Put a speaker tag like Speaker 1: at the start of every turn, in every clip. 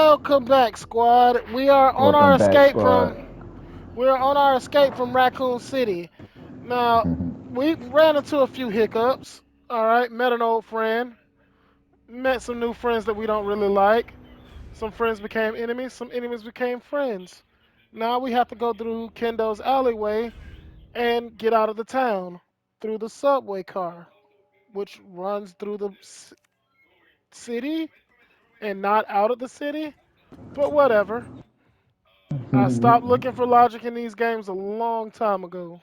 Speaker 1: Welcome back, squad.
Speaker 2: Welcome back, squad.
Speaker 1: We are on our escape from Raccoon City. Now, we ran into a few hiccups. All right, met an old friend, met some new friends that we don't really like. Some friends became enemies, some enemies became friends. Now we have to go through Kendo's alleyway and get out of the town through the subway car, which runs through the city and not out of the city. But whatever. I stopped looking for logic in these games a long time ago.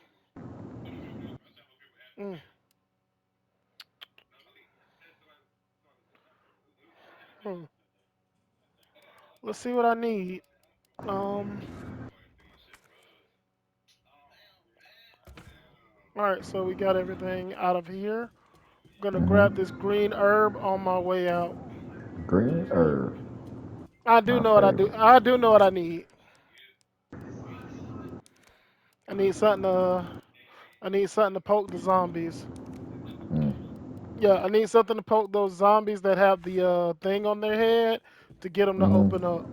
Speaker 1: Mm, hmm. Let's see what I need. Um. All right, so we got everything out of here. I'm gonna grab this green herb on my way out.
Speaker 2: Green herb,
Speaker 1: I do
Speaker 2: my
Speaker 1: know what I
Speaker 2: favorite.
Speaker 1: do. I do know what I need. I need something to. I need something to poke the zombies.
Speaker 2: Mm,
Speaker 1: Yeah, I need something to poke those zombies that have the thing on their head to get them to
Speaker 2: mm,
Speaker 1: open up.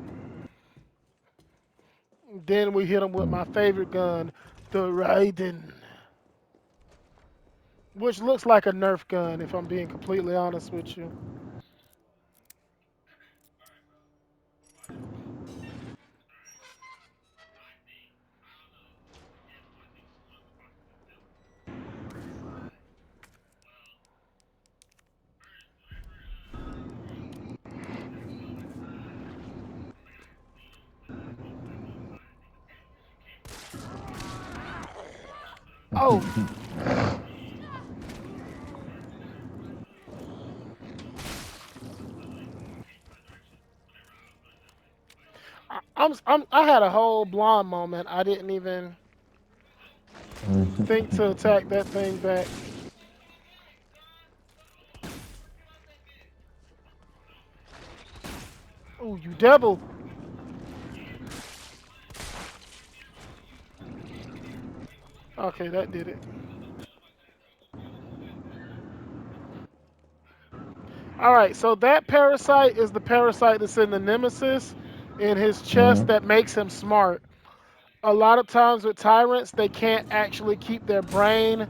Speaker 1: Then we hit them with
Speaker 2: mm.
Speaker 1: my favorite gun, the Raiden, which looks like a Nerf gun, if I'm being completely honest with you. Oh, I had a whole blonde moment. I didn't even think to attack that thing back. Oh, you devil! Okay, that did it. All right, so that parasite is the parasite that's in the nemesis in his chest that makes him smart. A lot of times with tyrants, they can't actually keep their brain,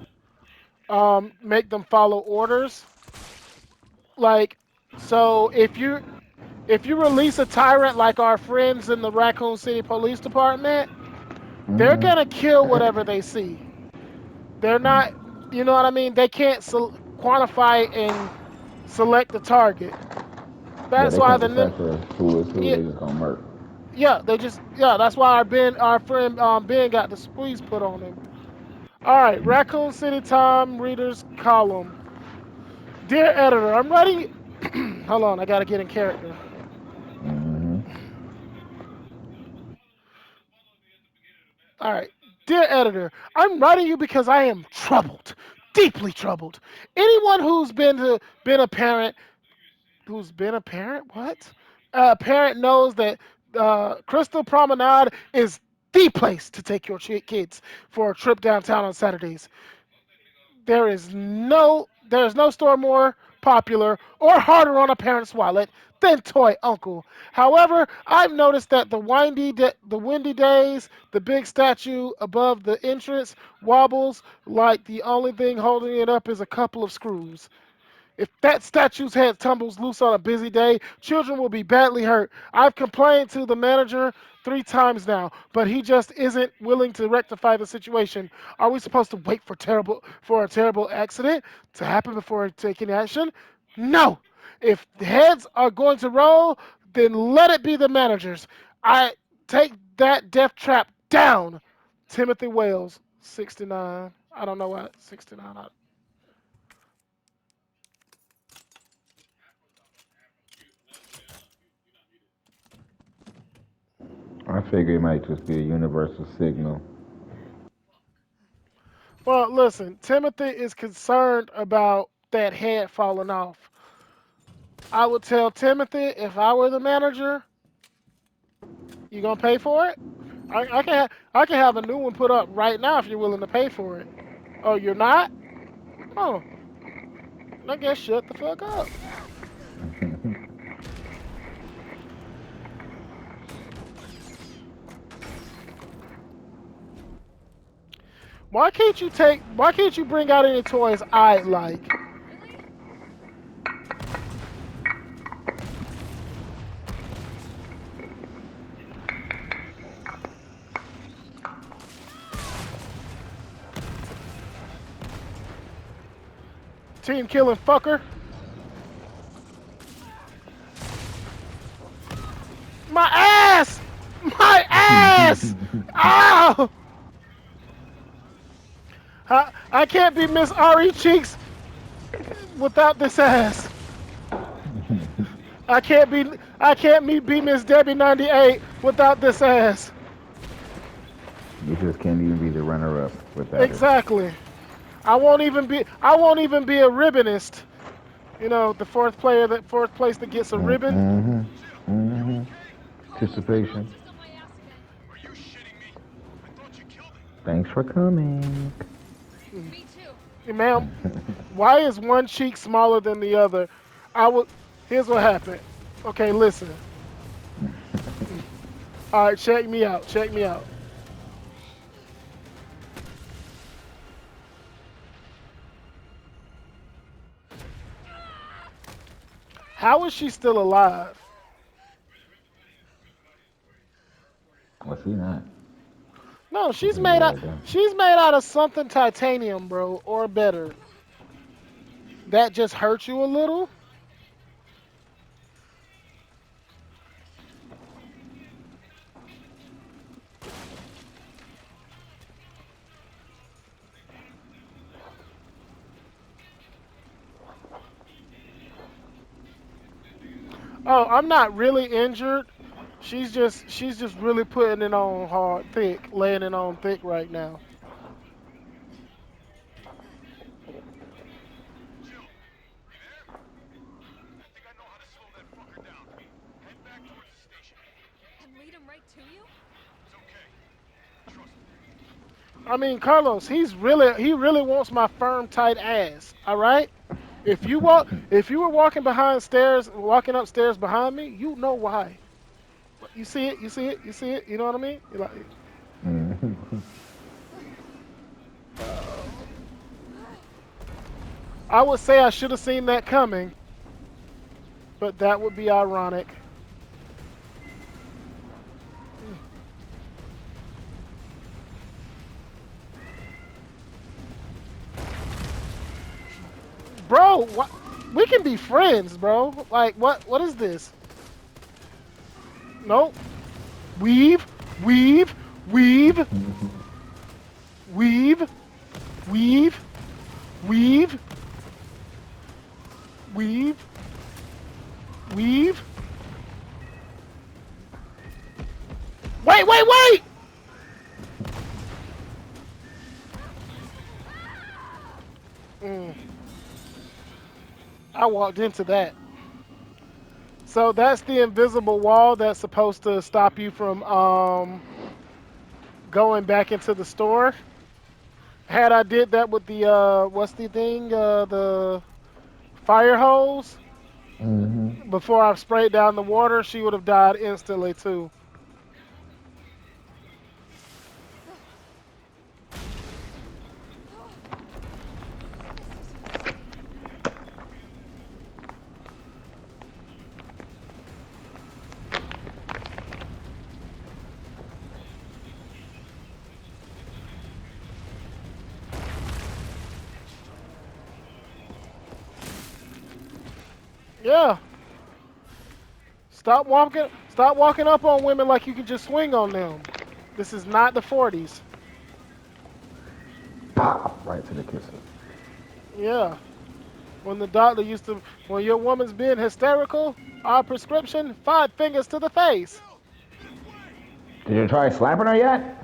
Speaker 1: make them follow orders. Like, so if you release a tyrant like our friends in the Raccoon City Police Department, they're gonna kill whatever they see. They're not, you know what I mean? They can't quantify and select the target.
Speaker 2: Yeah,
Speaker 1: That's
Speaker 2: they
Speaker 1: why
Speaker 2: can't
Speaker 1: the
Speaker 2: decipher who is who.
Speaker 1: yeah,
Speaker 2: They just gonna murk.
Speaker 1: yeah, they just yeah. That's why our friend Ben got the squeeze put on him. All right, Raccoon City Time readers column. Dear editor, I'm ready. Hold on, I gotta get in character.
Speaker 2: Mm-hmm.
Speaker 1: All right. Dear editor, I'm writing you because I am troubled, deeply troubled. Anyone been a parent, who's been a parent, what? A parent knows that Crystal Promenade is the place to take your kids for a trip downtown on Saturdays. There is no store more popular or harder on a parent's wallet than Toy Uncle. However, I've noticed that the windy days, the big statue above the entrance wobbles like the only thing holding it up is a couple of screws. If that statue's head tumbles loose on a busy day, children will be badly hurt. I've complained to the manager 3 times now, but he just isn't willing to rectify the situation. Are we supposed to wait for a terrible accident to happen before taking action? No. If the heads are going to roll, then let it be the managers. I take that death trap down. Timothy Wales, 69. I don't know why 69.
Speaker 2: I figure it might just be a universal signal.
Speaker 1: Well, listen, Timothy is concerned about that head falling off. I would tell Timothy if I were the manager, you gonna pay for it? I can have a new one put up right now if you're willing to pay for it. Oh, you're not? Oh, I guess shut the fuck up. Why can't you bring out any toys I like? Team killing fucker. My ass! My ass! Ow! I can't be Miss Ari Cheeks without this ass. I can't be Miss Debbie 98 without this ass.
Speaker 2: You just can't even be the runner-up without it.
Speaker 1: Exactly. I won't even be a ribbonist. You know, the fourth place that gets a ribbon.
Speaker 2: Mm-hmm. Mm-hmm. Anticipation. Thanks for coming.
Speaker 1: Hey, ma'am, why is one cheek smaller than the other? I would. Here's what happened. Okay, listen. All right, check me out. Check me out. How is she still alive?
Speaker 2: What's he not?
Speaker 1: No,
Speaker 2: She's gonna be right there.
Speaker 1: she's made out of something titanium, bro, or better. That just hurt you a little. Oh, I'm not really injured. She's just really putting it on hard, thick, laying it on thick right now. I mean, Carlos, he really wants my firm, tight ass. All right. If you were walking upstairs behind me, you know why. You see it, you see it, you see it. You know what I mean? You're like,
Speaker 2: Mm-hmm.
Speaker 1: I would say I should have seen that coming, but that would be ironic. Bro, we can be friends, bro. Like, what is this? Nope. Weave, weave, weave, weave, weave, weave, weave, weave. Wait, wait, wait! Mm, I walked into that. So that's the invisible wall that's supposed to stop you from going back into the store. Had I did that with the what's the thing? The fire hose
Speaker 2: Mm-hmm.
Speaker 1: before I sprayed down the water, she would have died instantly too. Yeah. Stop walking up on women like you can just swing on them. This is not the 40s.
Speaker 2: Pop right to the kisser.
Speaker 1: Yeah. When the doctor used to, when your woman's being hysterical, our prescription, 5 fingers to the face.
Speaker 2: Did you try slapping her yet?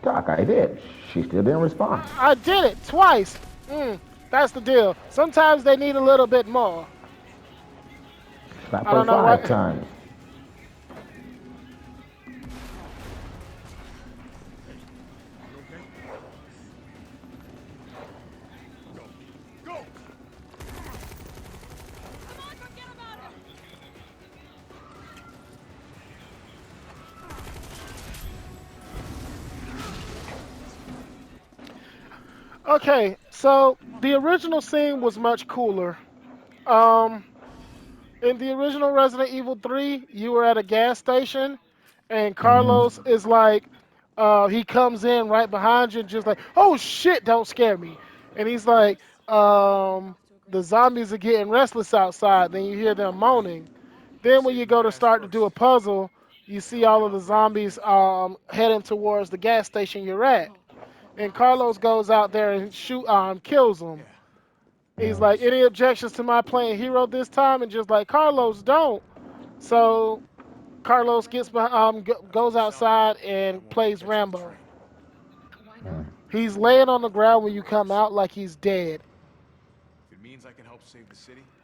Speaker 2: Doc, I did. She still didn't respond.
Speaker 1: I did it twice. That's the deal. Sometimes they need a little bit more.
Speaker 2: Slap
Speaker 1: I
Speaker 2: her
Speaker 1: don't know
Speaker 2: five
Speaker 1: what.
Speaker 2: times.
Speaker 1: Okay, so the original scene was much cooler. Um, in the original Resident Evil 3, you were at a gas station, and
Speaker 2: Mm-hmm.
Speaker 1: Carlos is like, he comes in right behind you and just like, oh shit, don't scare me. And he's like, the zombies are getting restless outside. Then you hear them moaning. Then when you go to start to do a puzzle, you see all of the zombies heading towards the gas station you're at. And Carlos goes out there and kills them. He's
Speaker 2: Yeah.
Speaker 1: like, any objections to my playing hero this time? And just like, Carlos, don't. So Carlos goes outside and plays Rambo.
Speaker 2: Mm.
Speaker 1: He's laying on the ground when you come out like he's dead.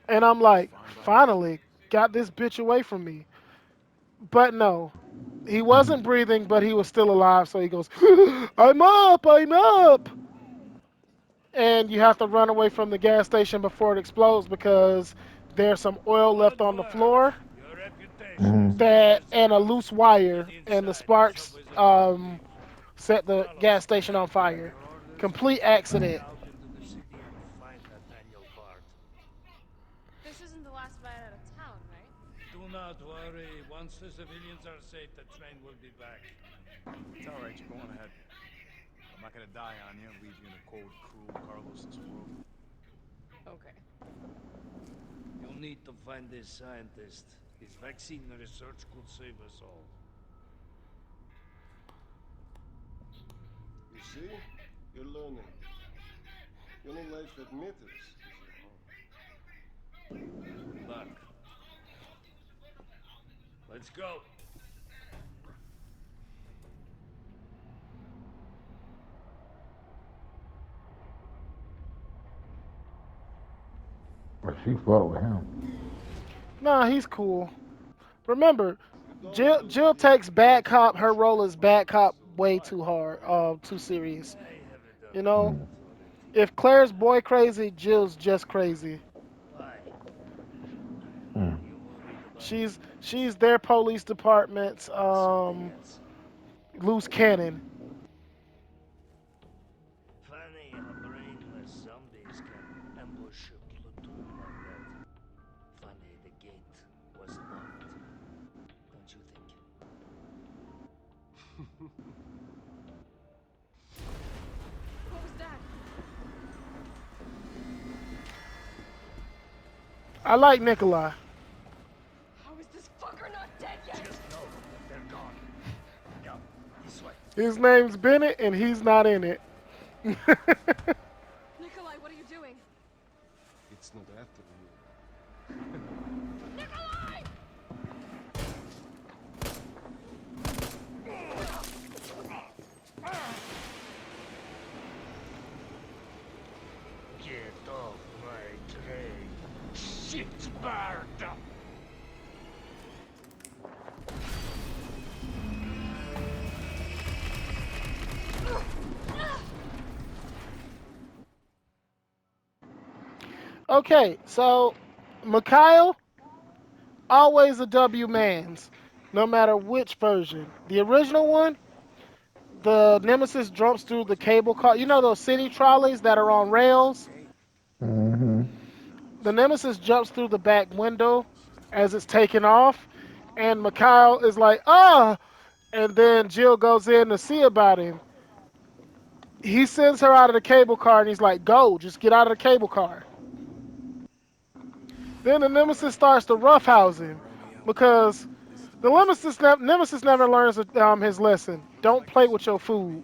Speaker 1: And I'm like, finally, got this bitch away from me. But no, he wasn't breathing, but he was still alive. So he goes, I'm up, I'm up. And you have to run away from the gas station before it explodes because there's some oil left on the floor
Speaker 2: Mm-hmm.
Speaker 1: that and a loose wire, and the sparks set the gas station on fire. Complete accident.
Speaker 3: This isn't the last ride out of town, right?
Speaker 4: Do not worry. Once the civilians are safe, the train will be back.
Speaker 5: It's all right. You're going ahead. I'm not gonna die on you and leave you in a cold, cruel Carlos's world.
Speaker 3: Okay.
Speaker 4: You'll need to find this scientist. His vaccine research could save us all.
Speaker 6: You see? You're learning. Your life admits
Speaker 4: Luck. Let's go.
Speaker 2: But she fought with him.
Speaker 1: Nah, he's cool. Remember, Jill takes bad cop. Her role as bad cop way too hard, too serious.
Speaker 4: I have it
Speaker 1: You
Speaker 4: under
Speaker 1: know,
Speaker 2: Mm.
Speaker 4: control.
Speaker 1: if Claire's boy crazy, Jill's just crazy.
Speaker 4: Why?
Speaker 2: Mm.
Speaker 4: You will be the bad
Speaker 1: She's their police department's
Speaker 4: something else.
Speaker 1: loose cannon.
Speaker 4: Funny how brainless zombies can ambush a platoon like that. Funny the gate was locked. Don't you think?
Speaker 3: What was that?
Speaker 1: I like Nikolai.
Speaker 3: How is this fucker not dead yet?
Speaker 4: No, they're gone. Yeah, this way.
Speaker 1: His name's Bennett, and he's not in it.
Speaker 3: Nikolai, what are you doing?
Speaker 6: it's not after you.
Speaker 3: Nikolai!
Speaker 4: Get off my train. Shit, bird!
Speaker 1: Okay, so Mikhail, always a W man's, no matter which version. The original one, the Nemesis jumps through the cable car. You know those city trolleys that are on rails?
Speaker 2: Mm-hmm.
Speaker 1: The Nemesis jumps through the back window as it's taking off, and Mikhail is like, ah! And then Jill goes in to see about him. He sends her out of the cable car, and he's like, go, just get out of the cable car. Then the Nemesis starts to roughhouse him because the Nemesis never learns his lesson. Don't play with your food.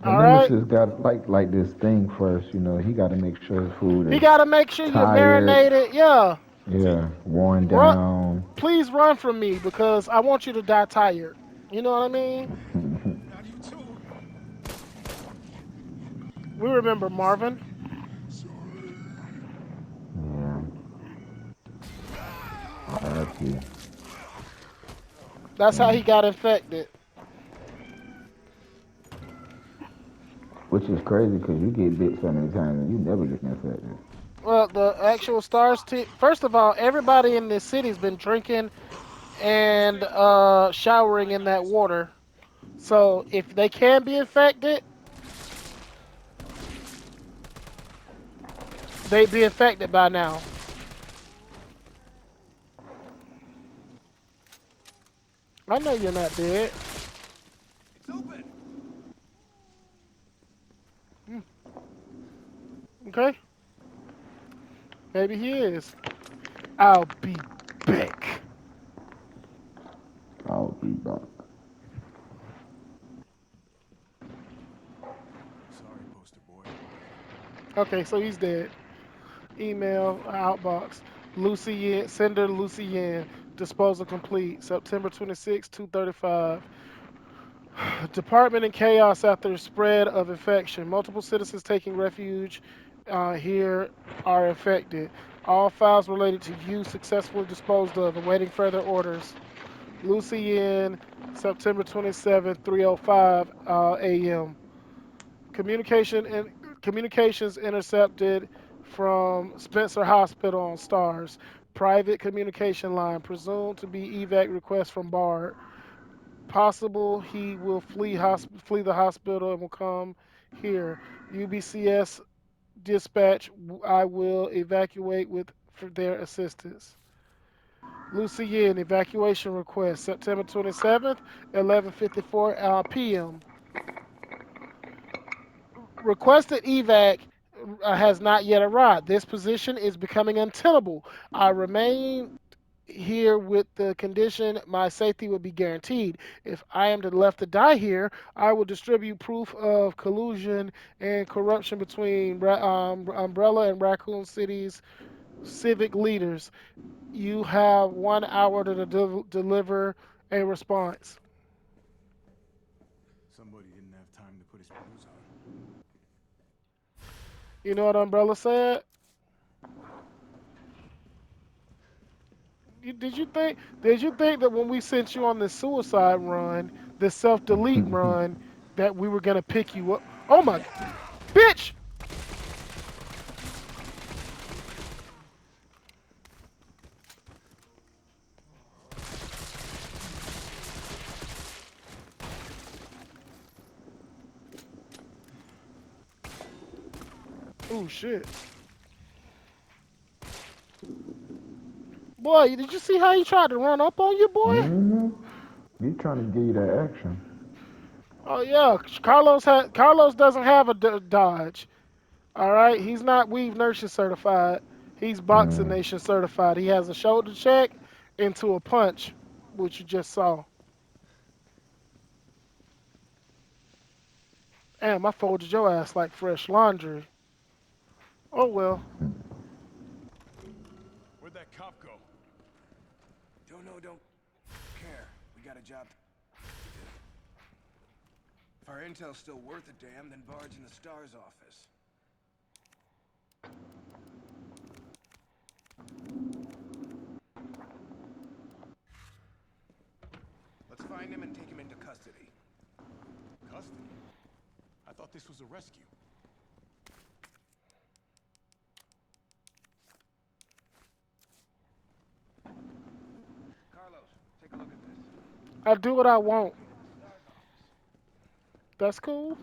Speaker 2: The
Speaker 1: All right.
Speaker 2: Nemesis got like this thing first, you know. He got to make sure his food
Speaker 1: He
Speaker 2: is
Speaker 1: got to make sure you're
Speaker 2: tired,
Speaker 1: marinated. Yeah.
Speaker 2: yeah, worn
Speaker 1: Run,
Speaker 2: down.
Speaker 1: please run from me because I want you to die tired. You know what I mean?
Speaker 5: Not you too.
Speaker 1: We remember Marvin.
Speaker 2: Yeah. R.I.P.
Speaker 1: That's how he got infected.
Speaker 2: Which is crazy because you get bit so many times and you never get infected.
Speaker 1: Well, the actual stars team. First of all, everybody in this city's been drinking and showering in that water. So if they can be infected, they'd be infected by now. I know you're not dead.
Speaker 5: It's open.
Speaker 1: Okay? Maybe he is. I'll be back.
Speaker 2: I'll be back.
Speaker 5: Sorry, poster boy.
Speaker 1: Okay, so he's dead. Email, outbox. Lucy Yen, sender Lucy Yen. Disposal complete. September 26, 2:35. Department in chaos after spread of infection. Multiple citizens taking refuge here are infected. All files related to you successfully disposed of, awaiting further orders. Lucy in September 27, 3:05 a.m. Communication and communications intercepted from Spencer Hospital on Stars. Private communication line presumed to be evac request from Bard. Possible he will flee the hospital and will come here. UBCS dispatch. I will evacuate with for their assistance. Lucy Yin evacuation request September 27th, 11:54 p.m. Requested evac has not yet arrived. This position is becoming untenable. I remain here with the condition my safety will be guaranteed. If I am to left to die here, I will distribute proof of collusion and corruption between Umbrella and Raccoon City's civic leaders. You have 1 hour to deliver a response.
Speaker 5: Somebody didn't have time to put his blues on.
Speaker 1: You know what Umbrella said? Did you think that when we sent you on this suicide run, this self delete run, that we were gonna pick you up? Oh my, bitch! Oh shit! Boy, did you see how he tried to run up on you, boy?
Speaker 2: Mm-hmm. He's trying to give you that action.
Speaker 1: Oh yeah, Carlos doesn't have a dodge. All right, he's not Weave Nation certified. He's Boxing
Speaker 2: Mm.
Speaker 1: Nation certified. He has a shoulder check into a punch, which you just saw. Damn, I folded your ass like fresh laundry. Oh well.
Speaker 5: Where'd that cop go?
Speaker 7: Don't know, don't care. We got a job to do. If our intel's still worth a damn, then Bard's in the STARS office. Let's find him and take him into custody.
Speaker 5: Custody? I thought this was a rescue.
Speaker 7: Carlos, take a look at this.
Speaker 1: I do what I want. That's cool.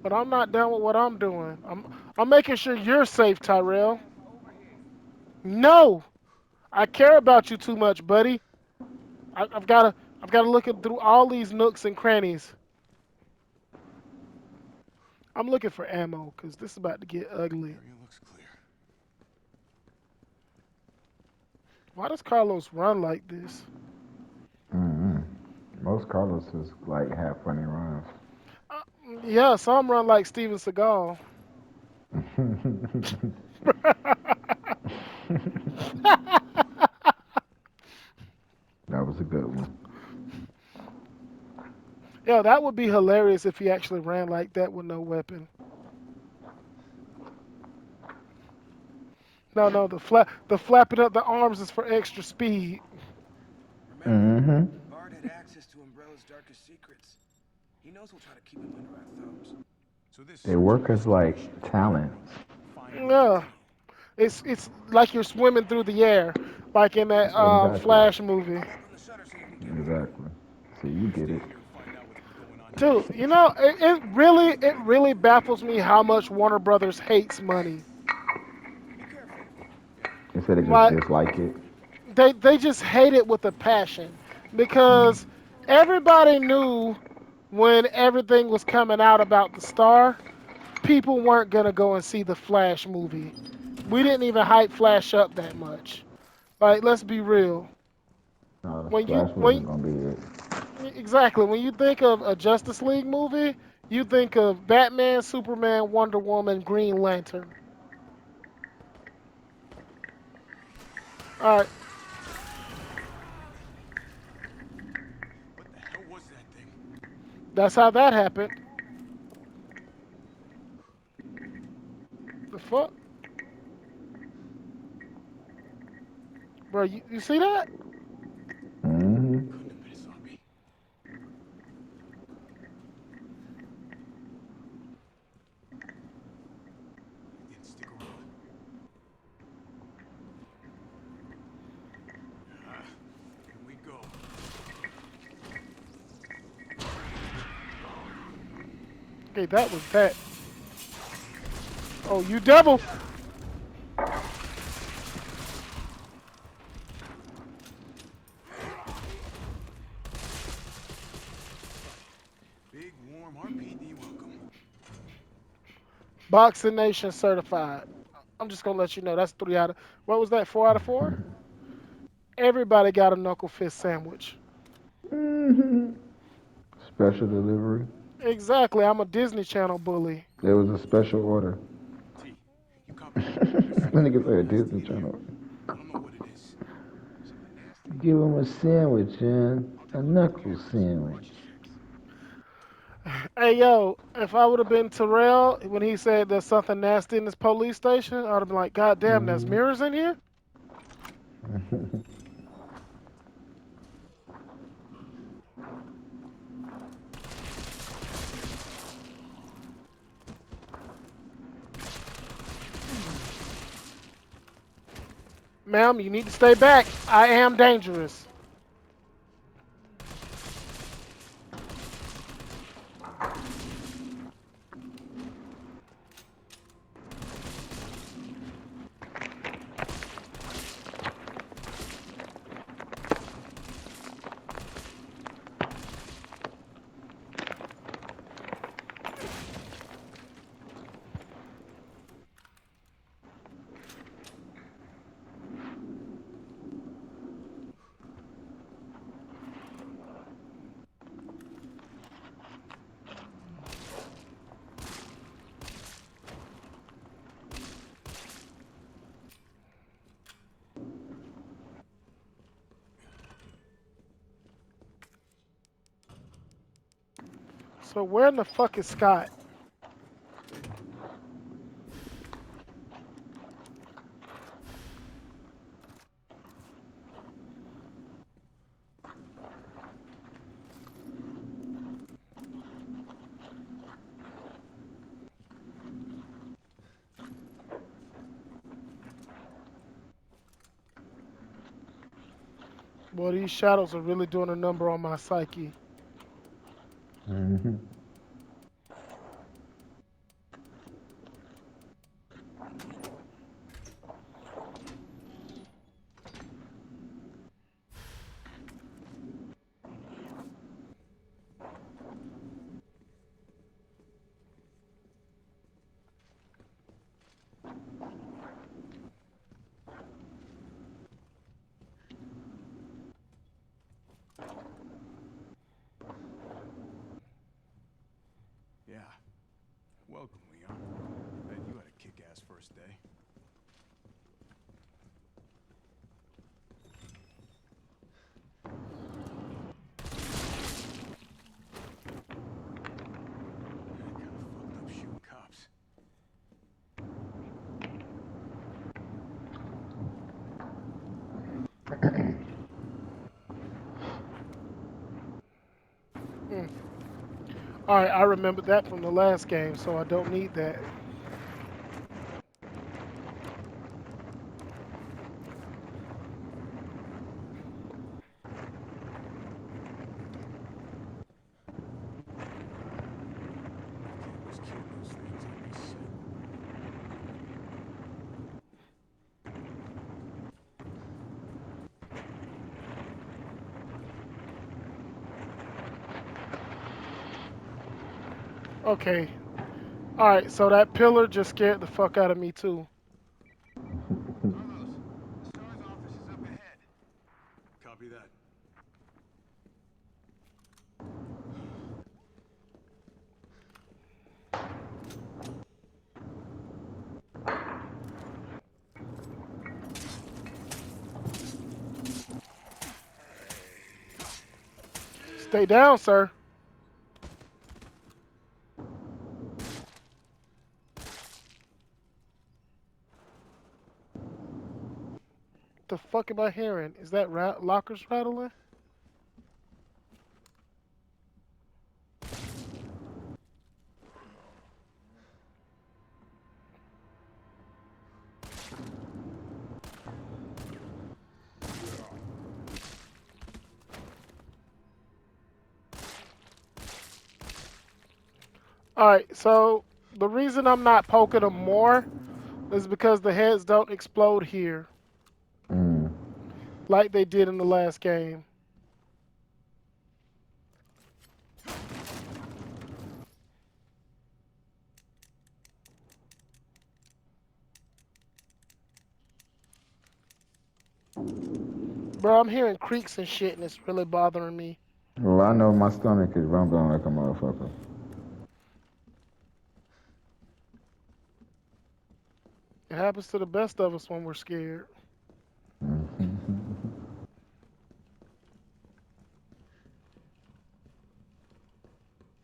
Speaker 1: But I'm not done with what I'm doing. I'm making sure you're safe, Tyrell. No, I care about you too much, buddy. I've gotta look through all these nooks and crannies. I'm looking for ammo because this is about to get ugly.
Speaker 5: Area looks clear.
Speaker 1: Why does Carlos run like this?
Speaker 2: Mm-hmm. Most Carloses like have funny rhymes.
Speaker 1: Yeah, some run like Steven Seagal.
Speaker 2: That was a good one.
Speaker 1: Yeah, that would be hilarious if he actually ran like that with no weapon. No, the flapping up the arms is for extra speed.
Speaker 7: Remember,
Speaker 2: Mm-hmm.
Speaker 7: Bard had access to Umbrella's darkest secrets. He knows we'll try to keep him under our thumbs.
Speaker 5: So this
Speaker 2: They work as like talent.
Speaker 1: Yeah, it's like you're swimming through the air, like in that
Speaker 2: Exactly.
Speaker 1: Flash movie.
Speaker 7: Open the shutter so you can get
Speaker 2: Exactly. See, you get it.
Speaker 5: find out what's going on
Speaker 1: Dude,
Speaker 5: here.
Speaker 1: you know, it really baffles me how much Warner Brothers hates money.
Speaker 2: They said they just
Speaker 1: Like
Speaker 2: dislike it.
Speaker 1: they just hate it with a passion because everybody knew when everything was coming out about the star, people weren't gonna go and see the Flash movie. We didn't even hype Flash up that much. Like, let's be real.
Speaker 2: No, the
Speaker 1: When you
Speaker 2: Flash
Speaker 1: when
Speaker 2: wasn't gonna be it.
Speaker 1: exactly when you think of a Justice League movie, you think of Batman, Superman, Wonder Woman, Green Lantern. All right,
Speaker 5: What the hell was that thing?
Speaker 1: that's how that happened. The fuck, bro? You see that?
Speaker 2: Hmm.
Speaker 5: Couldn't have been a zombie. It didn't stick around. Ah, here we go.
Speaker 1: Okay, that was that. Oh, you devil!
Speaker 5: Big warm RPD welcome.
Speaker 1: Boxing Nation certified. I'm just gonna let you know that's 3 out of what was that? 4 out of 4. Everybody got a knuckle fist sandwich.
Speaker 2: Hmm. Special delivery.
Speaker 1: Exactly. I'm a Disney Channel bully.
Speaker 2: There was a special order.
Speaker 5: T, you copy? There's
Speaker 2: That
Speaker 5: something
Speaker 2: nigga
Speaker 5: real
Speaker 2: said
Speaker 5: nasty
Speaker 2: Disney
Speaker 5: in here.
Speaker 2: Channel.
Speaker 5: I don't know what it is. Something nasty?
Speaker 2: Give him a sandwich, man.
Speaker 5: I'll
Speaker 2: A
Speaker 5: take a look at the
Speaker 2: knuckle
Speaker 5: cameras.
Speaker 2: sandwich.
Speaker 5: Watch your six.
Speaker 1: Hey yo, if I would have been Terrell when he said there's something nasty in this police station, I'd have been like, God damn, there's
Speaker 2: Hmm.
Speaker 1: mirrors in here? Ma'am, you need to stay back. I am dangerous. So where in the fuck is Scott? Boy, these shadows are really doing a number on my psyche.
Speaker 2: Hmm.
Speaker 5: Yeah. Welcome, Leon. Bet you had a kick-ass first day. Kinda fucked up shooting cops.
Speaker 1: Mm. All right, I remember that from the last game, so I don't need that.
Speaker 5: Kid was killing those things on this set.
Speaker 1: Okay. All right. So that pillar just scared the fuck out of me too.
Speaker 5: Carlos, the STARS office is up ahead. Copy that.
Speaker 1: Stay down, sir. The fuck am I hearing? Is that lockers rattling? All right. So the reason I'm not poking them more is because the heads don't explode here
Speaker 2: Mm.
Speaker 1: like they did in the last game. Bro, I'm hearing creaks and shit, and it's really bothering me.
Speaker 2: Well, I know my stomach is rumbling like a motherfucker.
Speaker 1: It happens to the best of us when we're scared.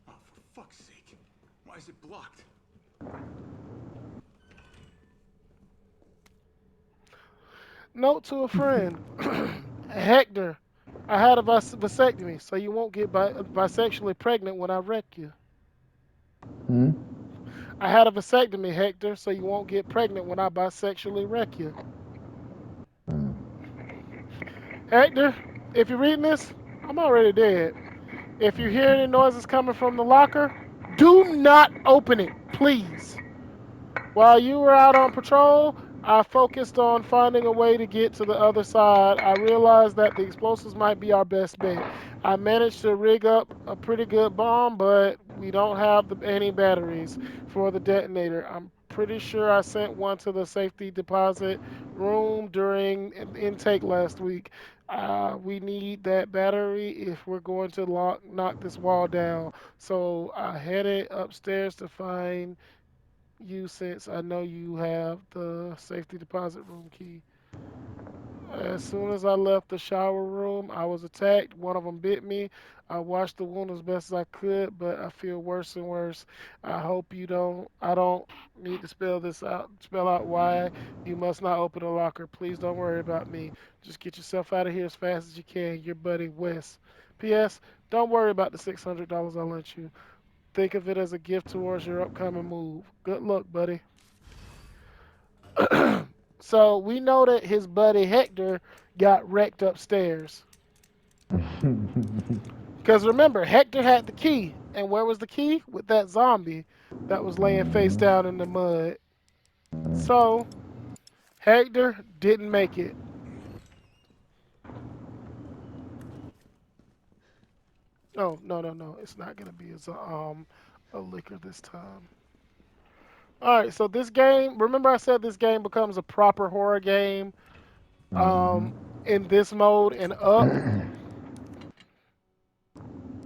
Speaker 5: Oh, for fuck's sake. Why is it blocked?
Speaker 1: Note to a friend. Hector, I had a vasectomy, so you won't get bisexually pregnant when I wreck you.
Speaker 2: Hmm?
Speaker 1: I had a vasectomy, Hector, so you won't get pregnant when I bisexually wreck you.
Speaker 2: Mm.
Speaker 1: Hector, if you're reading this, I'm already dead. If you hear any noises coming from the locker, do not open it, please. While you were out on patrol, I focused on finding a way to get to the other side. I realized that the explosives might be our best bet. I managed to rig up a pretty good bomb, but we don't have any batteries for the detonator. I'm pretty sure I sent one to the safety deposit room during intake last week. We need that battery if we're going to knock this wall down. So I headed upstairs to find you since I know you have the safety deposit room key. As soon as I left the shower room, I was attacked. One of them bit me. I washed the wound as best as I could, but I feel worse and worse. I hope you don't. I don't need to spell this out. Spell out why you must not open the locker. Please don't worry about me. Just get yourself out of here as fast as you can. Your buddy Wes. P.S. Don't worry about the $600 I lent you. Think of it as a gift towards your upcoming move. Good luck, buddy. So we know that his buddy Hector got wrecked upstairs. Because remember, Hector had the key. And where was the key? With that zombie that was laying face down in the mud. So Hector didn't make it. Oh, no, no, no. It's not going to be a liquor this time. All right, so this game, remember I said this game becomes a proper horror game
Speaker 2: Mm-hmm.
Speaker 1: in this mode and up.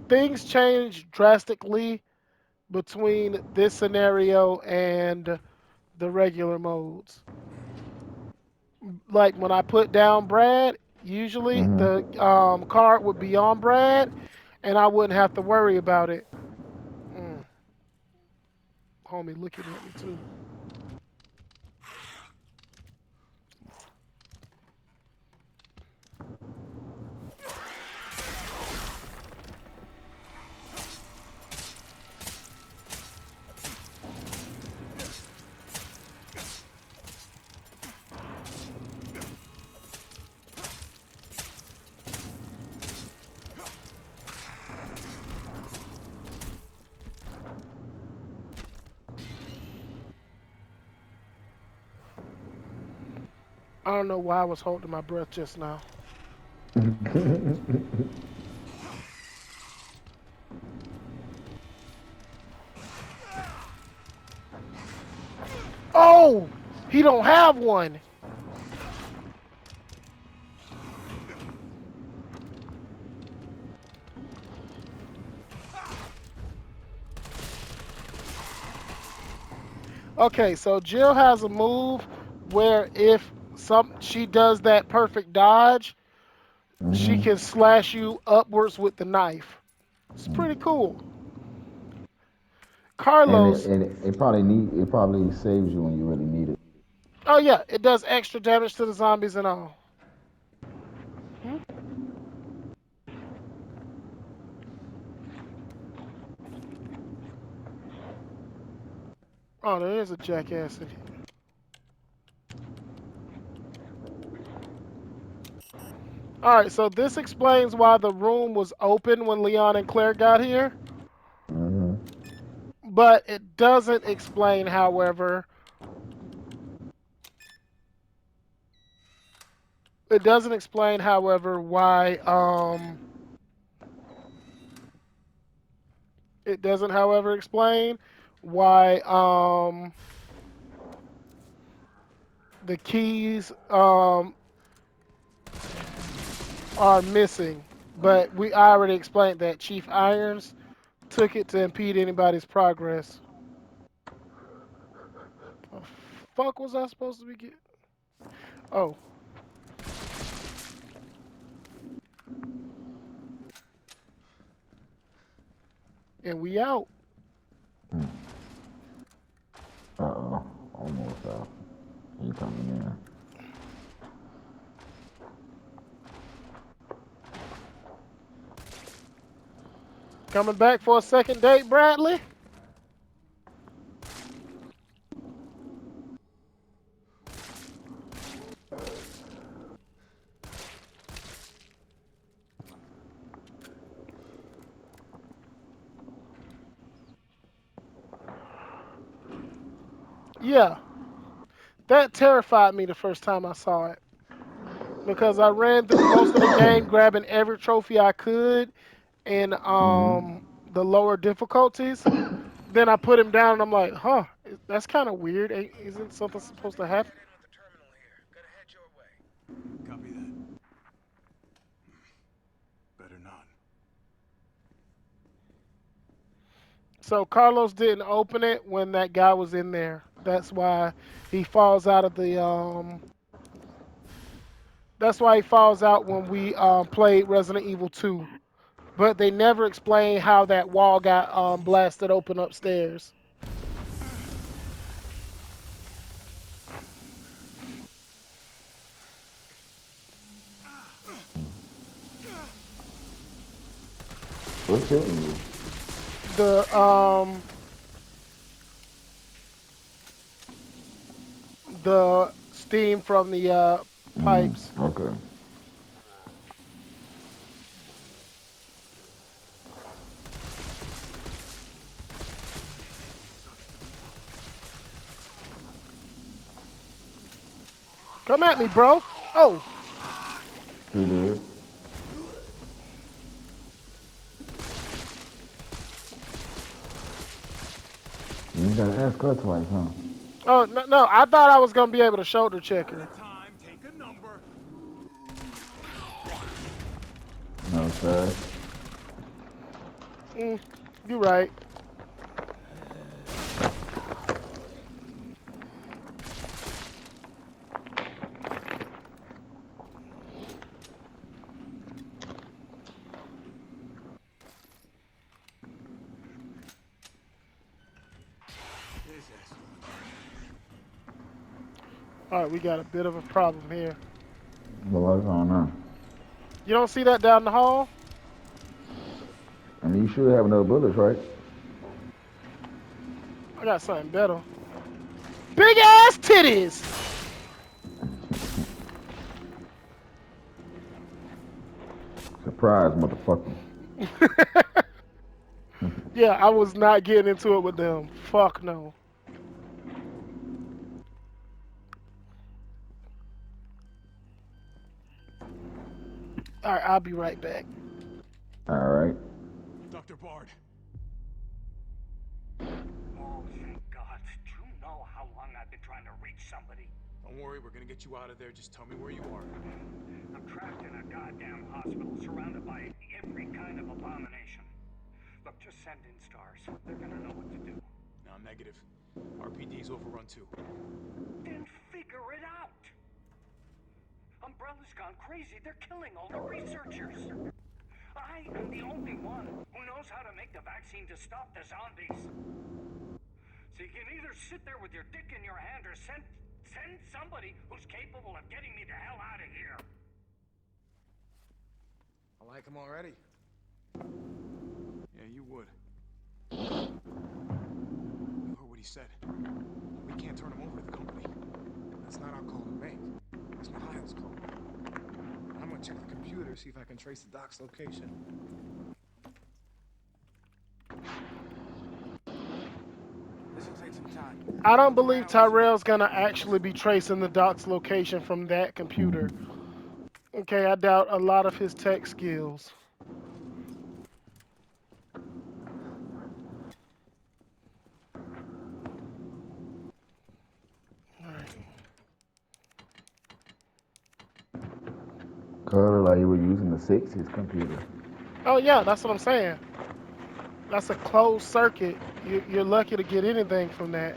Speaker 1: Things change drastically between this scenario and the regular modes. Like when I put down Brad, usually
Speaker 2: Mm-hmm.
Speaker 1: the card would be on Brad, and I wouldn't have to worry about it. Mm, homie looking at me too. I don't know why I was holding my breath just now. He don't have one. Okay, so Jill has a move where if she does that perfect dodge, she
Speaker 2: Mm-hmm.
Speaker 1: can slash you upwards with the knife. It's pretty cool.
Speaker 2: And
Speaker 1: Carlos,
Speaker 2: it probably saves you when you really need it.
Speaker 1: oh yeah, it does extra damage to the zombies and all. Hmm? Oh, there is a jackass in here. All right, so this explains why the room was open when Leon and Claire got here,
Speaker 2: Mm-hmm.
Speaker 1: but it doesn't explain, however, why it doesn't, however, explain why the keys are missing. But I already explained that Chief Irons took it to impede anybody's progress. The fuck was I supposed to be getting? Oh, and we out.
Speaker 2: Uh-oh. Almost out. He coming in.
Speaker 1: Coming back for a second date, Bradley? Yeah. That terrified me the first time I saw it. Because I ran through most of the game grabbing every trophy I could in
Speaker 2: Mm-hmm.
Speaker 1: the lower difficulties. Then I put him down and I'm like, huh, that's kind of weird. Isn't something supposed to happen?
Speaker 7: Check in with the terminal here. Gotta head your way.
Speaker 5: Copy that. Better not.
Speaker 1: So Carlos didn't open it when that guy was in there. That's why he falls out of the that's why he falls out when we played Resident Evil 2. But they never explain how that wall got blasted open upstairs.
Speaker 2: What's hitting you?
Speaker 1: The the steam from the pipes.
Speaker 2: Okay.
Speaker 1: Come at me, bro. Oh,
Speaker 2: You did. You ain't gotta ask her twice, huh?
Speaker 1: oh no! I thought I was gonna be able to shoulder check her.
Speaker 5: Time, take a number.
Speaker 2: No, sir.
Speaker 1: You're right.
Speaker 5: Jesus.
Speaker 1: All right, we got a bit of a problem here.
Speaker 2: Well, what's going on?
Speaker 1: You don't see that down the hall?
Speaker 2: I mean, you should have enough bullets, right?
Speaker 1: I got something better. Big ass titties.
Speaker 2: Surprise, motherfucker.
Speaker 1: Yeah, I was not getting into it with them. Fuck no. All right, I'll be right back.
Speaker 2: All right.
Speaker 5: Dr. Bard.
Speaker 4: Oh, thank God. Do you know how long I've been trying to reach
Speaker 8: reach somebody.
Speaker 5: Don't worry, we're gonna get you out of there. Just tell me where you are.
Speaker 8: I'm trapped in a goddamn hospital, surrounded by every kind of abomination. Look, just send in stars. They're gonna know what to do.
Speaker 5: No, negative. RPD's overrun too.
Speaker 8: Then figure it out. Umbrella's gone crazy. They're killing all the researchers. I am the only one who knows how to make the vaccine to stop the zombies. So you can either sit there with your dick in your hand or send somebody who's capable of getting me the hell out of here.
Speaker 7: I like him already.
Speaker 5: Yeah, you would. You heard what he said. We can't turn him over to the company.
Speaker 7: That's not our call to make. It's Mihail's call. I'm gonna check the computer, see if I can trace the doc's location. This'll take some time.
Speaker 1: I don't believe Tyrell's gonna actually be tracing the doc's location from that computer. Okay, I doubt a lot of his tech skills.
Speaker 2: Color like you were using the 60s computer.
Speaker 1: Oh yeah, that's what I'm saying. That's a closed circuit. You're lucky to get anything from that.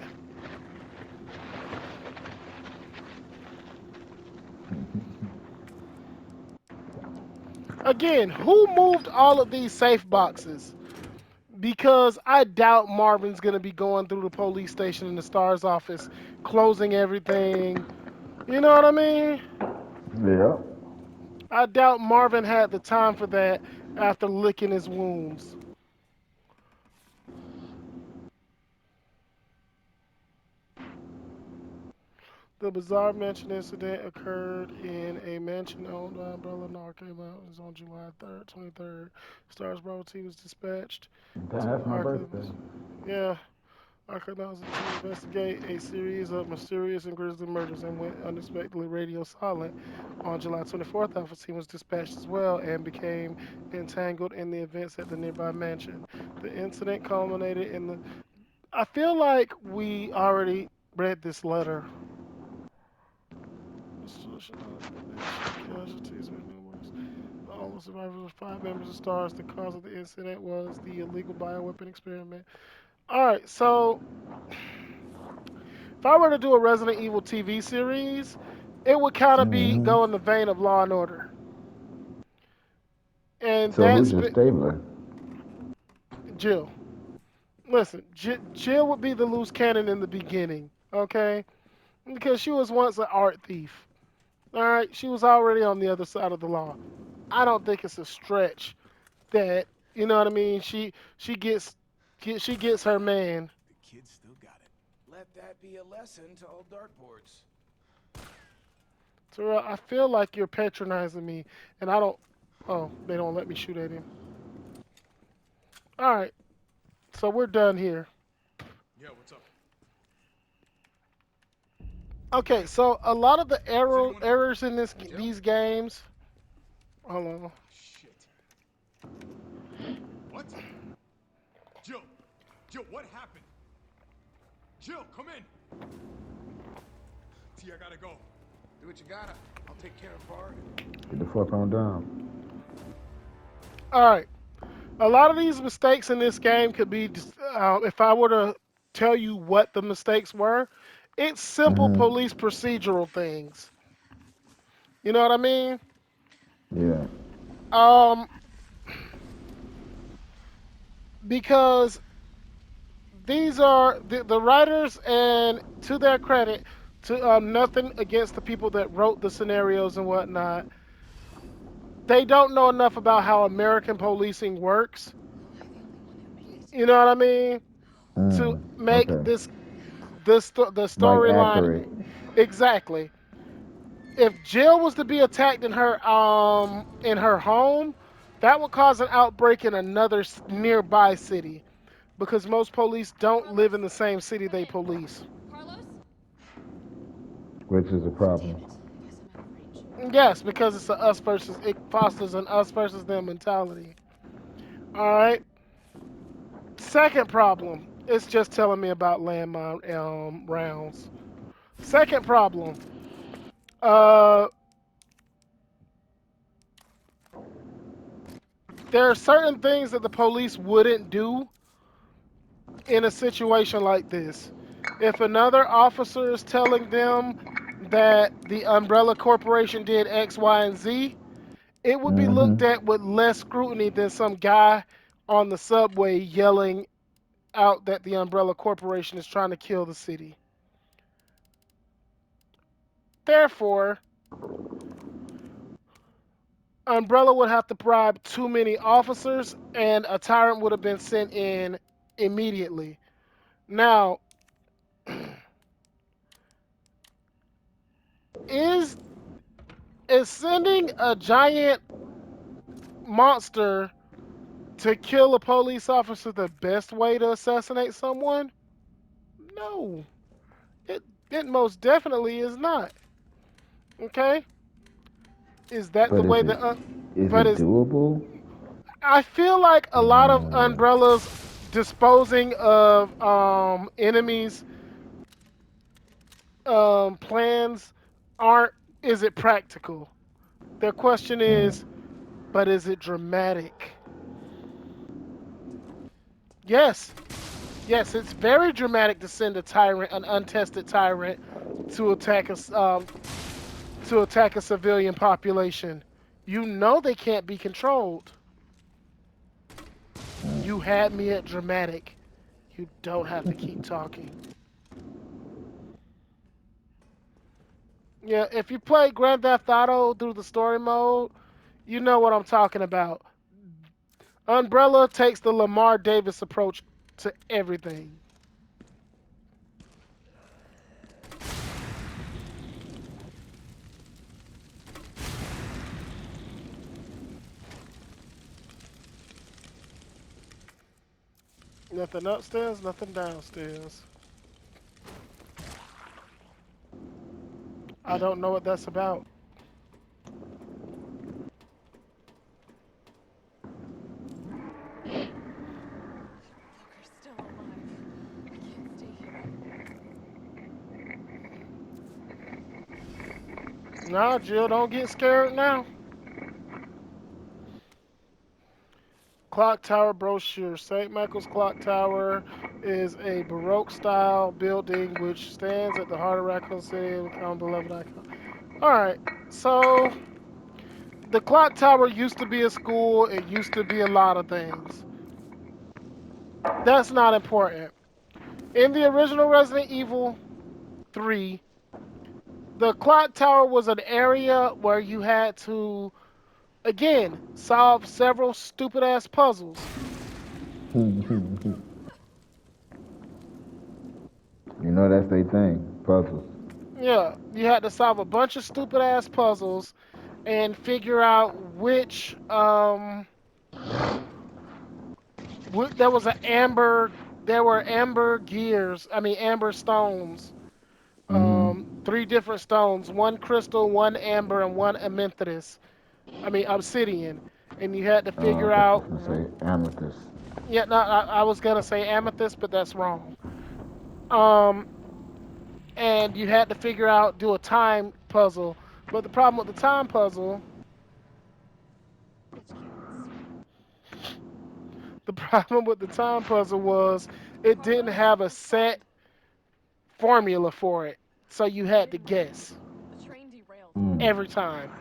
Speaker 1: Again, who moved all of these safe boxes? Because I doubt Marvin's gonna be going through the police station in the STARS office, closing everything. You know what I mean?
Speaker 2: Yeah.
Speaker 1: I doubt Marvin had the time for that after licking his wounds. The bizarre mansion incident occurred in a mansion owned by Umbrella Narco Mountains on July 3rd, 23rd. STARS Bravo team was dispatched to
Speaker 2: That's my
Speaker 1: Arkham.
Speaker 2: birthday.
Speaker 1: Yeah. Arkham Mountains to investigate a series of mysterious and grisly murders and went unexpectedly radio silent. On July 24th, Alpha team was dispatched as well and became entangled in the events at the nearby mansion. The incident culminated in the... I feel like we already read this letter. Casualties were numerous. All the survivors were 5 members of STARS. The cause of the incident was the illegal bioweapon experiment. Alright, so if I were to do a Resident Evil TV series, it would kind of be
Speaker 2: Mm-hmm.
Speaker 1: go in the vein of Law and Order. And
Speaker 2: So who's
Speaker 1: that's
Speaker 2: your stabler?
Speaker 1: Jill. Listen, Jill would be the loose cannon in the beginning, okay? Because she was once an art thief. Alright, she was already on the other side of the law. I don't think it's a stretch that, you know what I mean, she gets her man.
Speaker 5: The kid still got it.
Speaker 7: Let that be a lesson to all dartboards.
Speaker 1: Terrell, I feel like you're patronizing me, and I don't... Oh, they don't let me shoot at him. Alright, so we're done here.
Speaker 5: Yeah, what's up?
Speaker 1: Okay, so a lot of the errors in these games... Hold on.
Speaker 5: Shit. What? Jill, what happened? Jill, come in. T, I gotta go.
Speaker 7: Do what you gotta. I'll take care of Bard.
Speaker 2: Get the fuck on down.
Speaker 1: Alright. A lot of these mistakes in this game could be, if I were to tell you what the mistakes were, it's simple police procedural things. You know what I mean?
Speaker 2: Yeah.
Speaker 1: Because these are the writers, and to their credit, to nothing against the people that wrote the scenarios and whatnot, they don't know enough about how American policing works. You know what I mean? To make
Speaker 2: Okay.
Speaker 1: the
Speaker 2: Like
Speaker 1: storyline
Speaker 2: accurate.
Speaker 1: exactly. If Jill was to be attacked in her home, that would cause an outbreak in another nearby city, because most police don't live in the same city they police.
Speaker 3: Carlos?
Speaker 2: Which is a
Speaker 3: Damn
Speaker 2: problem.
Speaker 3: it. I guess I'm out of range.
Speaker 1: Yes, because it fosters an us versus them mentality. All right. Second problem, it's just telling me about landmine rounds. Second problem. Uh, there are certain things that the police wouldn't do in a situation like this. If another officer is telling them that the Umbrella Corporation did X, Y, and Z, it would be
Speaker 2: Mm-hmm.
Speaker 1: looked at with less scrutiny than some guy on the subway yelling out that the Umbrella Corporation is trying to kill the city. Therefore, Umbrella would have to bribe too many officers, and a tyrant would have been sent in immediately. Now, is sending a giant monster to kill a police officer the best way to assassinate someone? No, it most definitely is not. Okay, is that the
Speaker 2: But
Speaker 1: way that?
Speaker 2: is
Speaker 1: But
Speaker 2: it
Speaker 1: is
Speaker 2: doable?
Speaker 1: I feel like a lot of Umbrella's disposing of enemies plans aren't. Is it practical? Their question
Speaker 2: Mm.
Speaker 1: is, but is it dramatic? Yes, yes, it's very dramatic to send a tyrant, an untested tyrant, to attack us, to attack a civilian population. You know they can't be controlled. You had me at dramatic. You don't have to keep talking. Yeah, if you play Grand Theft Auto through the story mode, you know what I'm talking about. Umbrella takes the Lamar Davis approach to everything. Nothing upstairs, nothing downstairs. I don't know what that's about.
Speaker 3: Walker's still alive. I can't stay here.
Speaker 1: Nah, Jill, don't get scared now. Clock Tower brochure. St. Michael's Clock Tower is a Baroque style building which stands at the heart of Raccoon City and become beloved icon. Alright, so the Clock Tower used to be a school, it used to be a lot of things. That's not important. In the original Resident Evil 3, the Clock Tower was an area where you had to, again, solve several stupid ass puzzles.
Speaker 2: You know that's their thing, puzzles.
Speaker 1: Yeah, you had to solve a bunch of stupid ass puzzles and figure out which there was an amber there were amber gears, I mean amber stones.
Speaker 2: Mm-hmm.
Speaker 1: Three different stones, one crystal, one amber, and one amethyst. I mean obsidian. And you had to
Speaker 2: Oh,
Speaker 1: figure
Speaker 2: I thought you
Speaker 1: out
Speaker 2: was gonna say amethyst.
Speaker 1: yeah, no, I was gonna say amethyst, but that's wrong. Um and you had to figure out do a time puzzle. But the problem with the time puzzle The problem with the time puzzle was it didn't have a set formula for it. So you had to guess
Speaker 3: The train derailed.
Speaker 2: Mm.
Speaker 1: every time.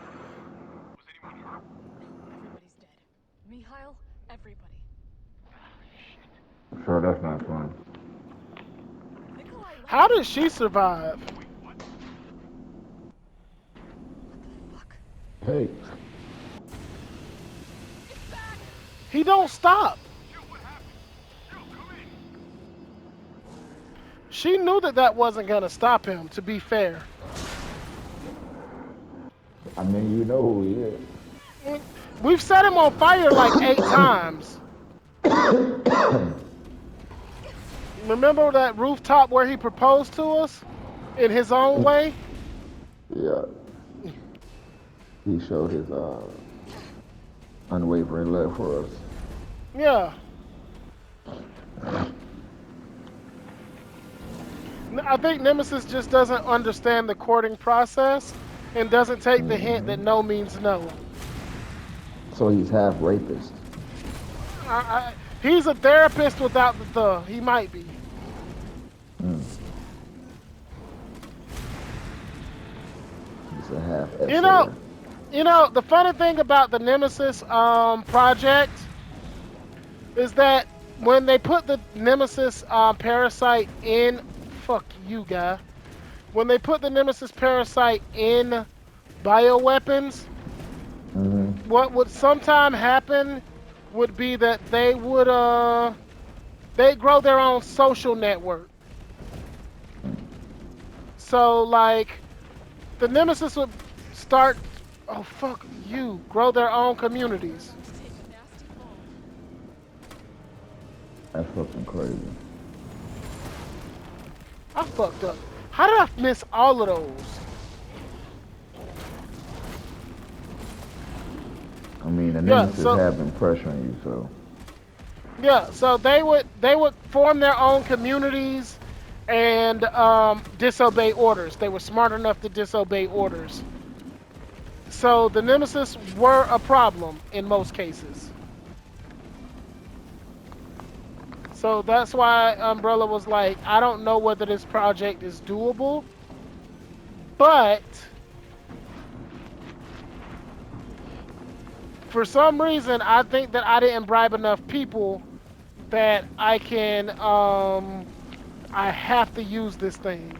Speaker 3: Everybody's dead. Mikhail, everybody.
Speaker 2: Sure, that's not fun.
Speaker 3: Nikolai left.
Speaker 1: How did she survive?
Speaker 3: Fuck.
Speaker 2: Hey,
Speaker 1: He don't stop. She knew that that wasn't going to stop him, to be fair.
Speaker 2: I mean, you know who he is.
Speaker 1: We've set him on fire like 8 times. Remember that rooftop where he proposed to us in his own way?
Speaker 2: Yeah. He showed his unwavering love for us.
Speaker 1: Yeah. I think Nemesis just doesn't understand the courting process and doesn't take the hint
Speaker 2: Hmm.
Speaker 1: that no means no.
Speaker 2: So he's half rapist.
Speaker 1: He's a therapist without the. He might be.
Speaker 2: Mm. He's a half
Speaker 1: You know,
Speaker 2: essayer.
Speaker 1: the funny thing about the Nemesis project is that when they put the Nemesis parasite in, fuck you, guy. When they put the Nemesis parasite in bioweapons,
Speaker 2: Hmm.
Speaker 1: what would sometime happen would be that they grow their own social network. So like the Nemesis would start, oh fuck you, grow their own communities.
Speaker 3: Going to take a nasty fall.
Speaker 2: That's fucking crazy.
Speaker 1: I fucked up. How did I miss all of those?
Speaker 2: I mean, the
Speaker 1: Yeah,
Speaker 2: nemesis
Speaker 1: so
Speaker 2: have been pressuring you, so
Speaker 1: so they would form their own communities and disobey orders. They were smart enough to disobey orders. So the Nemesis were a problem in most cases. So that's why Umbrella was like, I don't know whether this project is doable, but for some reason, I think that I didn't bribe enough people that I have to use this thing.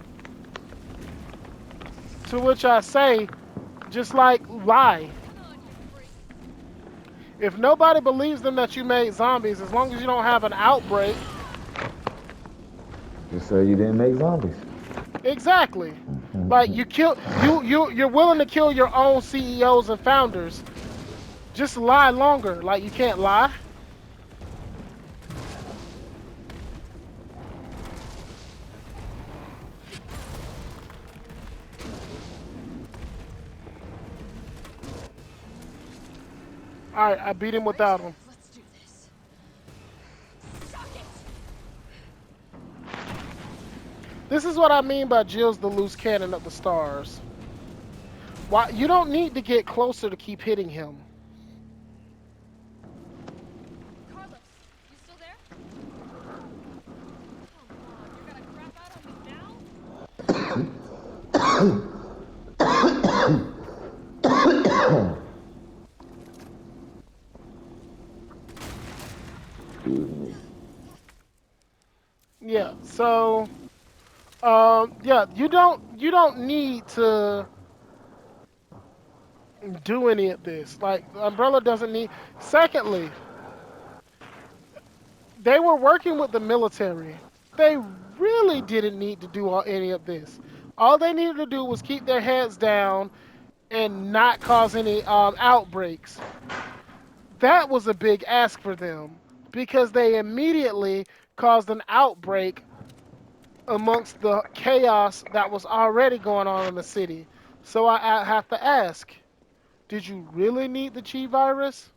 Speaker 1: To which I say, just like lie.
Speaker 3: Come on, you freak.
Speaker 1: If nobody believes them that you made zombies, as long as you don't have an outbreak,
Speaker 2: just say you didn't make zombies.
Speaker 1: exactly. Like you kill you're willing to kill your own CEOs and founders. Just lie longer. Like you can't lie. All right, I beat him without him.
Speaker 3: Let's do this. Suck it!
Speaker 1: This is what I mean by Jill's the loose cannon of the stars. Why you don't need to get closer to keep hitting him.
Speaker 3: Carlos, you still there? Come on, you're gonna crap out on me
Speaker 2: Excuse me.
Speaker 1: Yeah. So, yeah, you don't need to do any of this. Like Umbrella doesn't need. Secondly, they were working with the military. They really didn't need to do any of this. All they needed to do was keep their heads down and not cause any outbreaks. That was a big ask for them because they immediately caused an outbreak amongst the chaos that was already going on in the city. So I have to ask, did you really need the Chi virus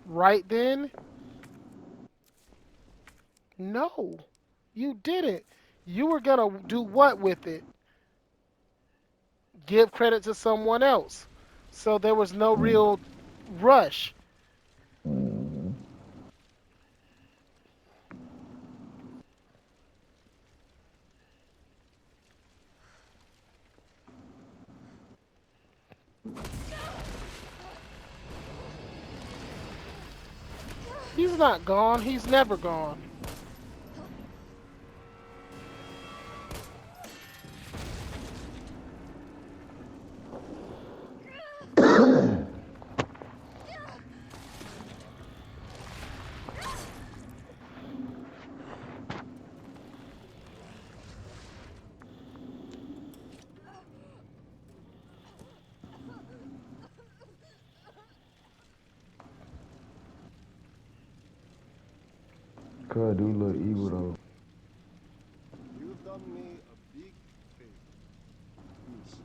Speaker 1: right then? No, you didn't. You were gonna do what with it? Give credit to someone else. So there was no
Speaker 2: Mm.
Speaker 1: real rush.
Speaker 2: Hmm.
Speaker 1: He's not gone. He's never gone.
Speaker 2: Cuz do look evil though.
Speaker 6: You've done me a big favor. Yes.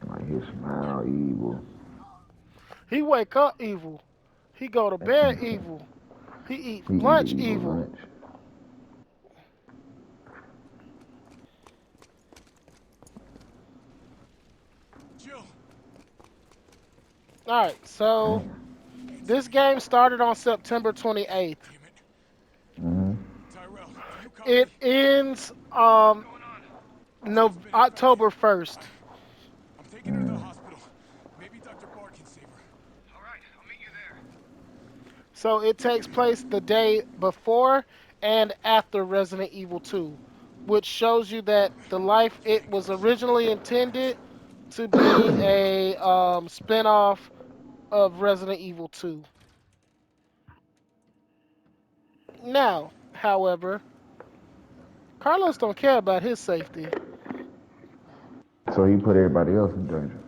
Speaker 2: Like his smile evil.
Speaker 1: He wake up evil. He go to bed
Speaker 2: he
Speaker 1: evil. He eat
Speaker 2: eat
Speaker 1: lunch
Speaker 2: evil
Speaker 1: evil.
Speaker 2: lunch.
Speaker 5: Jill.
Speaker 1: All right, so this game started on September 28th.
Speaker 5: Damn it.
Speaker 2: Mm-hmm.
Speaker 5: Tyrell, do you copy?
Speaker 1: It ends no October 1st.
Speaker 5: I'm taking her to the hospital. Maybe Dr. Bard can save her.
Speaker 8: All right, I'll meet you there.
Speaker 1: So it takes place the day before and after Resident Evil 2, which shows you that the life it was originally intended to be a spin-off of Resident Evil 2. Now, however, Carlos don't care about his safety.
Speaker 2: So he put everybody else in danger.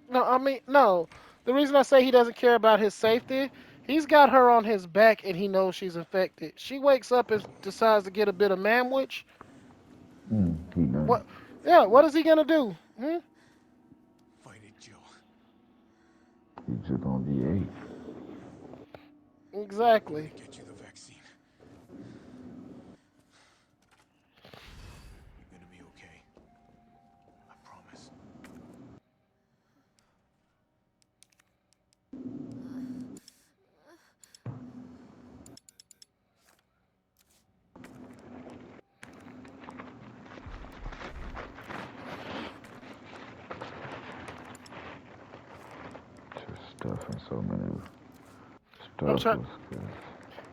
Speaker 1: No, I mean, no. The reason I say he doesn't care about his safety, he's got her on his back and he knows she's infected. She wakes up and decides to get a bit of manwich.
Speaker 2: He done.
Speaker 1: What? Yeah, what is he gonna do?
Speaker 5: Fight it, Jill.
Speaker 2: He just gonna be
Speaker 1: Exactly.
Speaker 5: Get you the vaccine. You're gonna be okay. I promise.
Speaker 2: just stuffing so many
Speaker 1: I'm
Speaker 2: stuff.
Speaker 1: trying.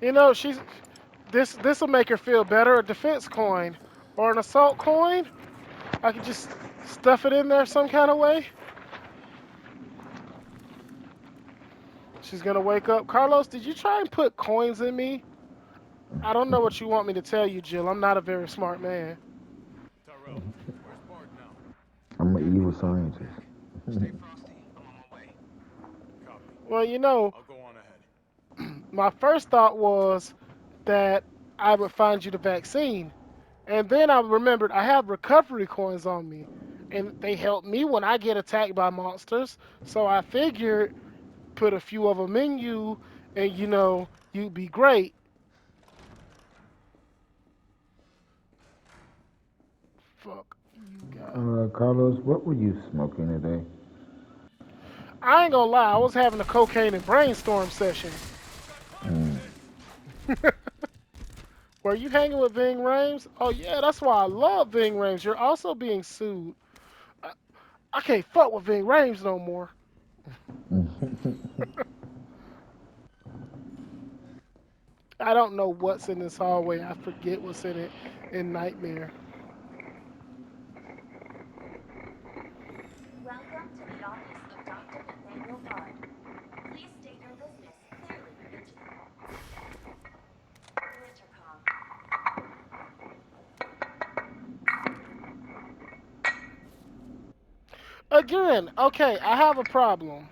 Speaker 1: You know, she's this will make her feel better. A defense coin or an assault coin. I could just stuff it in there some kind of way. She's gonna wake up. Carlos, did you try and put coins in me? I don't know what you want me to tell you, Jill. I'm not a very smart man.
Speaker 5: Tyrell, where's Bard now?
Speaker 2: I'm an evil scientist.
Speaker 7: Stay frosty. I'm on my way.
Speaker 5: Copy.
Speaker 1: Well, you know,
Speaker 5: I'll go on ahead.
Speaker 1: my first thought was that I would find you the vaccine. And then I remembered I have recovery coins on me. And they help me when I get attacked by monsters. So I figured put a few of them in you and, you know, you'd be great. Fuck you guys.
Speaker 2: Carlos, what were you smoking today?
Speaker 1: I ain't gonna lie, I was having a cocaine and brainstorm session. Were you hanging with Ving Rhames? Oh yeah, that's why I love Ving Rhames. You're also being sued. I can't fuck with Ving Rhames no more. I don't know what's in this hallway. I forget what's in it in Nightmare.
Speaker 9: Welcome to the office of Dr. Nathaniel Bard. Please state your business clearly into the intercom.
Speaker 1: Again, okay, I have a problem.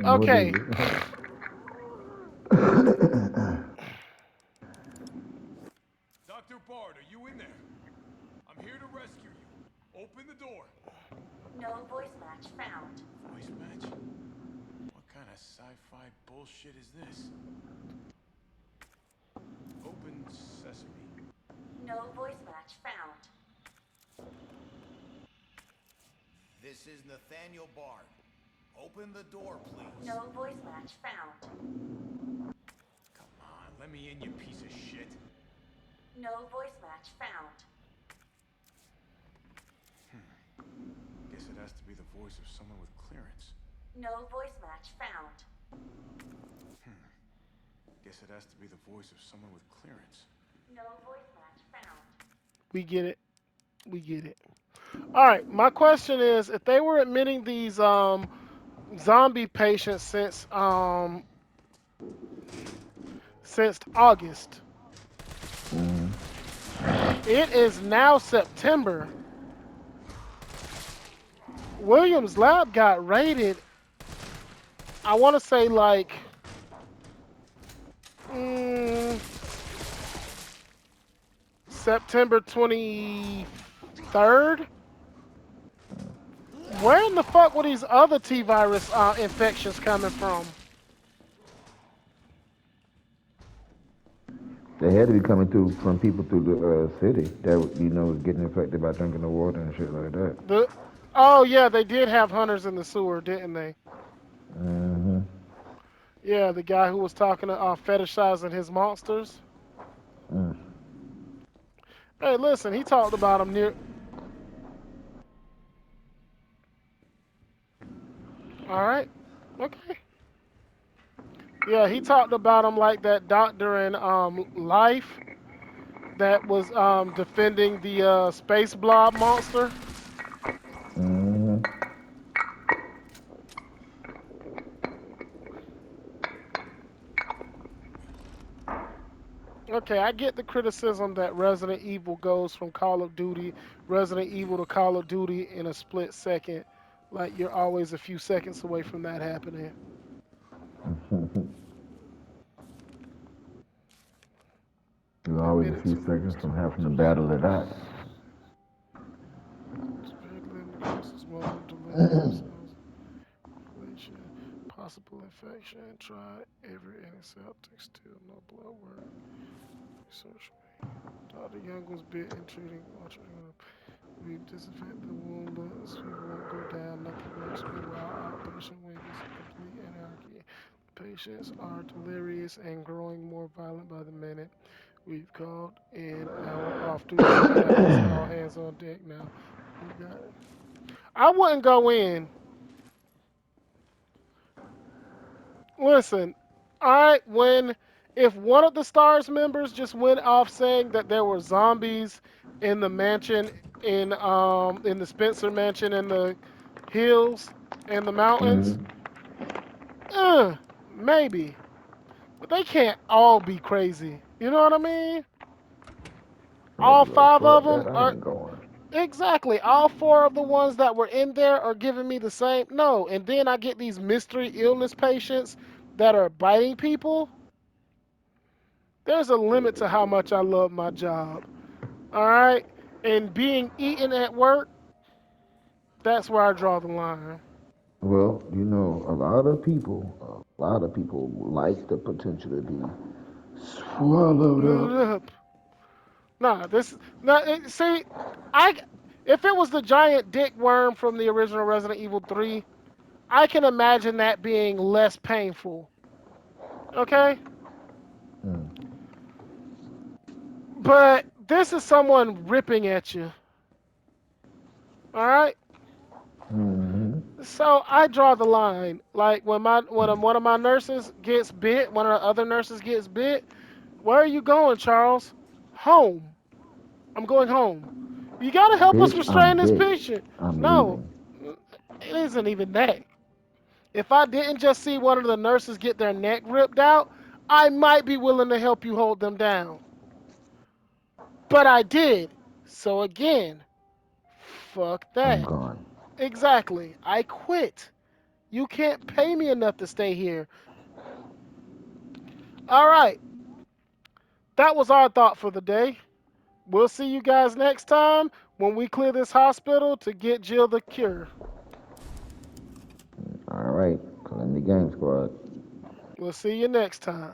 Speaker 1: Okay,
Speaker 5: Dr. Bard, are you in there? I'm here to rescue you. Open the door.
Speaker 9: No voice match found.
Speaker 5: Voice match? What kind of sci-fi bullshit is this? Open sesame.
Speaker 9: No voice match found.
Speaker 10: This is Nathaniel Bard. Open the door, please.
Speaker 9: No voice match found.
Speaker 5: Come on, let me in, you piece of shit.
Speaker 9: No voice match found.
Speaker 5: Guess it has to be the voice of someone with clearance.
Speaker 9: No voice match found.
Speaker 5: Guess it has to be the voice of someone with clearance.
Speaker 9: No voice match found.
Speaker 1: we get it. We get it. All right, my question is, if they were admitting these zombie patients since August, it is now September. Williams Lab got raided. I want to say like September 23rd. Where in the fuck were these other T-virus infections coming from?
Speaker 2: They had to be coming through from people through the city that was getting infected by drinking the water and shit like that.
Speaker 1: Oh yeah, they did have hunters in the sewer, didn't they?
Speaker 2: Mm-hmm.
Speaker 1: Yeah, the guy who was talking to fetishizing his monsters.
Speaker 2: Mm.
Speaker 1: Hey, listen, he talked about them near. All right, okay. Yeah, he talked about him like that doctor in Life that was defending the space blob monster.
Speaker 2: Mm-hmm.
Speaker 1: Okay, I get the criticism that Resident Evil goes from Call of Duty, Resident Evil to Call of Duty in a split second. Like you're always a few seconds away from that happening.
Speaker 2: You're always a
Speaker 1: Admitted
Speaker 2: few
Speaker 1: to
Speaker 2: seconds
Speaker 1: lose
Speaker 2: from
Speaker 1: to
Speaker 2: having to
Speaker 1: monsters.
Speaker 2: battle it out.
Speaker 1: Severely across his mother delivering themselves. Inflation, possible infection. Try every antiseptic. Still no blood work. Research. Dr. Young was bit and treating. We disinfect the wound, but the fever won't go down. Nothing works. Meanwhile, outpatient wing is in complete anarchy. Patients are delirious and growing more violent by the minute. We've called in our off-duty staff. It's all hands on deck now. We got it. I wouldn't go in. Listen, if one of the stars members just went off saying that there were zombies in the mansion in the Spencer mansion in the hills and the mountains,
Speaker 2: Mm-hmm.
Speaker 1: maybe. But they can't all be crazy. You know what I mean?
Speaker 2: I'll
Speaker 1: All
Speaker 2: be like,
Speaker 1: five of
Speaker 2: fuck that,
Speaker 1: them
Speaker 2: I
Speaker 1: are
Speaker 2: ain't going.
Speaker 1: exactly. All four of the ones that were in there are giving me the same. No, and then I get these mystery illness patients that are biting people. There's a limit to how much I love my job. All right? And being eaten at work, that's where I draw the line.
Speaker 2: Well, a lot of people like the potential to be swallowed up.
Speaker 1: Nah, see, I if it was the giant dick worm from the original Resident Evil 3, I can imagine that being less painful. Okay?
Speaker 2: Mm.
Speaker 1: But this is someone ripping at you. All right?
Speaker 2: Mm-hmm.
Speaker 1: So I draw the line. Like when one of my nurses gets bit, one of the other nurses gets bit. Where are you going, Charles? Home. I'm going home. You gotta help us
Speaker 2: Bitch, I'm
Speaker 1: restrain this
Speaker 2: bit.
Speaker 1: patient.
Speaker 2: I'm
Speaker 1: No,
Speaker 2: leaving.
Speaker 1: it isn't even that. If I didn't just see one of the nurses get their neck ripped out, I might be willing to help you hold them down. But I did. So again, fuck
Speaker 2: I'm
Speaker 1: that.
Speaker 2: gone.
Speaker 1: Exactly. I quit. You can't pay me enough to stay here. All right. That was our thought for the day. We'll see you guys next time when we clear this hospital to get Jill the cure.
Speaker 2: All right, Calamity Game Squad.
Speaker 1: We'll see you next time.